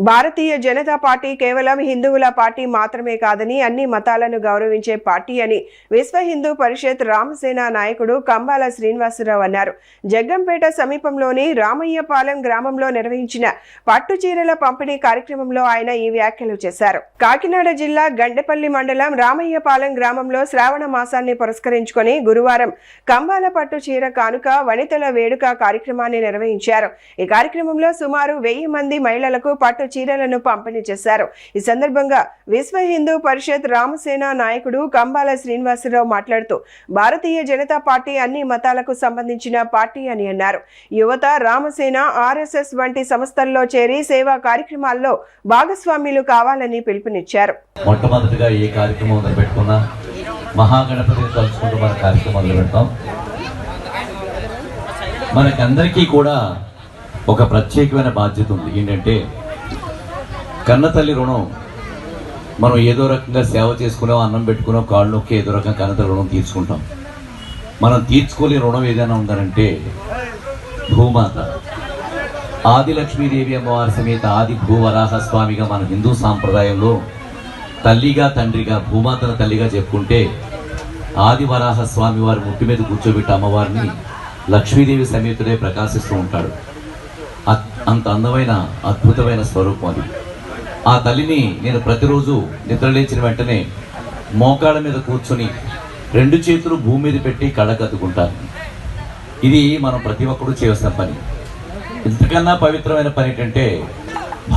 Bharatiya Janata party కేవలం హిందువుల party మాత్రమే కాదని అన్ని మతాలను గౌరవించే పార్టీ అని విశ్వ హిందూ పరిషత్ రామసేన నాయకుడు కంబాల శ్రీనివాసరావు అన్నారు. జగ్గంపేట సమీపంలోని రామయ్యపాలెం గ్రామంలో నిర్వహించిన పట్టు చీరల పంపిణీ కార్యక్రమంలో ఆయన ఈ వ్యాఖ్యలు చేశారు. కాకినాడ జిల్లా గండెపల్లి మండలం రామయ్యపాలెం గ్రామంలో శ్రావణ మాసాన్ని పురస్కరించుకొని గురువారం కంబాల పట్టు చీర కానుక వనితల వేడుక కార్యక్రమాన్ని నిర్వహించారు. ఈ కార్యక్రమంలో సుమారు 1000 మంది మహిళలకు పట్టు చీరలను పంపిణీ చేశారు. ఈ సందర్భంగా విశ్వ హిందూ పరిషత్ రామసేన నాయకుడు కంబాల శ్రీనివాసరావు మాట్లాడుతూ భారతీయ జనతా పార్టీ అన్ని మతాలకు సంబంధించిన పార్టీ అని అన్నారు. యువత రామసేన, ఆర్ఎస్ఎస్ వంటి సంస్థల్లో చేరి సేవా కార్యక్రమాల్లో భాగస్వామ్యులు కావాలని పిలుపునిచ్చారు. మొట్టమొదటిగా ఈ కార్యక్రమం మొదలుపెట్టుకున్న మహాగణపతిని తలుచుకుంటూ మన కార్యక్రమం మొదలు పెడతాం. మనకందరికీ కూడా ఒక ప్రత్యేకమైన బాధ్యత ఉంది. ఏంటంటే కన్నతల్లి రుణం మనం ఏదో రకంగా సేవ చేసుకున్నాం, అన్నం పెట్టుకున్నాం, కాళ్ళు నొక్కి ఏదో రకంగా కన్నతల్లి రుణం తీర్చుకుంటాం. మనం తీర్చుకోలేని రుణం ఏదైనా ఉందనంటే భూమాత. ఆది లక్ష్మీదేవి అమ్మవారి సమేత ఆది భూవరాహస్వామిగా మన హిందూ సాంప్రదాయంలో తల్లిగా తండ్రిగా భూమాతను తల్లిగా చెప్పుకుంటే ఆది వరాహస్వామి వారి ముట్టి మీద కూర్చోబెట్టి అమ్మవారిని లక్ష్మీదేవి సమేతుడే ప్రకాశిస్తూ ఉంటాడు. అంత అందమైన అద్భుతమైన స్వరూపం అది. ఆ తల్లిని నేను ప్రతిరోజు నిద్రలేచిన వెంటనే మోకాళ్ళ మీద కూర్చొని 2 చేతులు భూమి మీద పెట్టి కళ్ళకద్దుకుంటాను. ఇది మనం ప్రతి ఒక్కరూ చేయవలసిన పని. ఇంతకన్నా పవిత్రమైన పని ఏంటంటే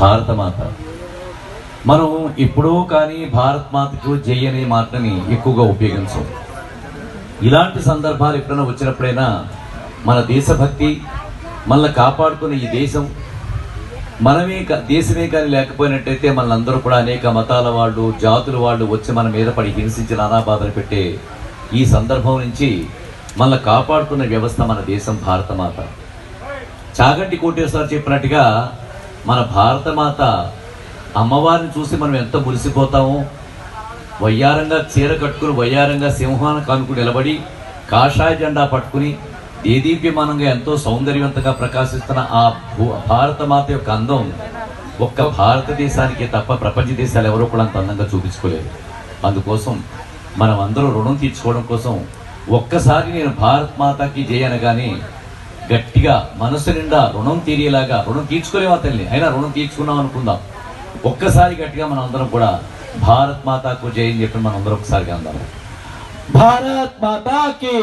భారతమాత. మనం ఎప్పుడో కానీ భారత్ మాతకు జై అనే మాటని ఎక్కువగా ఉపయోగించాం. ఇలాంటి సందర్భాలు ఎప్పుడైనా వచ్చినప్పుడైనా మన దేశభక్తి మనల్ని కాపాడుకునే ఈ దేశం మనమే దేశమే కానీ లేకపోయినట్టయితే మనందరూ కూడా అనేక మతాల వాళ్ళు, జాతుల వాళ్ళు వచ్చి మన మీద పడి హింసించి నానాబాధలు పెట్టే ఈ సందర్భం నుంచి మనల్ని కాపాడుకున్న వ్యవస్థ మన దేశం భారతమాత. చాగంటి కోటేశ్వర చెప్పినట్టుగా మన భారతమాత అమ్మవారిని చూసి మనం ఎంత మురిసిపోతామో. వయ్యారంగా చీర కట్టుకుని వయ్యారంగా సింహాన్ని కనుక్కుని నిలబడి కాషాయ జెండా పట్టుకుని దేదీప్యమానంగా ఎంతో సౌందర్యవంతంగా ప్రకాశిస్తున్న ఆ భారతమాత యొక్క అందం ఒక్క భారతదేశానికి తప్ప ప్రపంచ దేశాలు ఎవరో కూడా అంత అందంగా చూపించుకోలేదు. అందుకోసం మనం అందరూ రుణం తీర్చుకోవడం కోసం ఒక్కసారి నేను భారత్ మాతాకి చేయనగానే గట్టిగా మనసు నిండా రుణం తీరేలాగా, రుణం తీర్చుకోలేమా తల్లి అయినా రుణం తీర్చుకున్నాం అనుకుందాం. ఒక్కసారి గట్టిగా మనం అందరం కూడా భారత్ మాతాకు జై అని చెప్పి మనం అందరం ఒకసారిగా అందాం. భారత్ మాతాకి